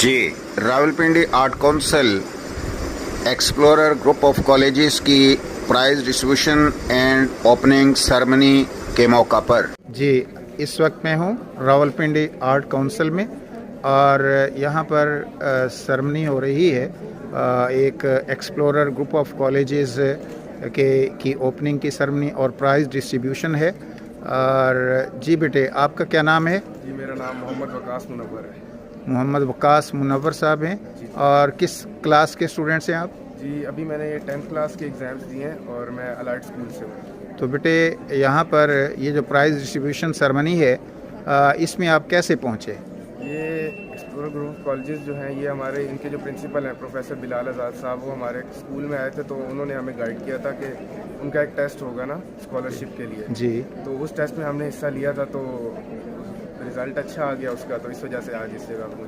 Ji, Rawalpindi art council explorer group of colleges की prize distribution and opening ceremony के मौका पर जी, इस वक्त मैं हूँ रावलपिंडी आर्ट काउंसिल में और यहाँ पर सेरेमनी हो रही है। एक एक्सप्लोरर ग्रुप ऑफ कॉलेजेस की ओपनिंग की सेरेमनी और प्राइज़ डिस्ट्रीब्यूशन है। और जी बेटे, आपका क्या नाम है? जी, मेरा नाम मोहम्मद वकास मुनव्वर है। मोहम्मद वकास मुनव्वर साहब हैं। और किस क्लास के स्टूडेंट्स हैं आप? जी, अभी मैंने ये 10th क्लास के एग्ज़ाम्स दिए हैं और मैं अलाइड स्कूल से हूँ। तो बेटे, यहाँ पर ये जो प्राइज़ डिस्ट्रीब्यूशन सेरेमनी है, इसमें आप कैसे पहुँचे? ये एक्सप्लोरर ग्रुप ऑफ कॉलेजेस जो हैं, ये हमारे इनके जो प्रिंसिपल हैं प्रोफेसर बिलाल आज़ाद साहब, वो हमारे स्कूल में आए थे, तो उन्होंने हमें गाइड किया था कि उनका एक टेस्ट होगा ना स्कॉलरशिप के लिए। जी, तो उस टेस्ट में हमने हिस्सा लिया था, तो रिज़ल्ट अच्छा आ गया उसका, तो इस वजह से आज इस जगह पर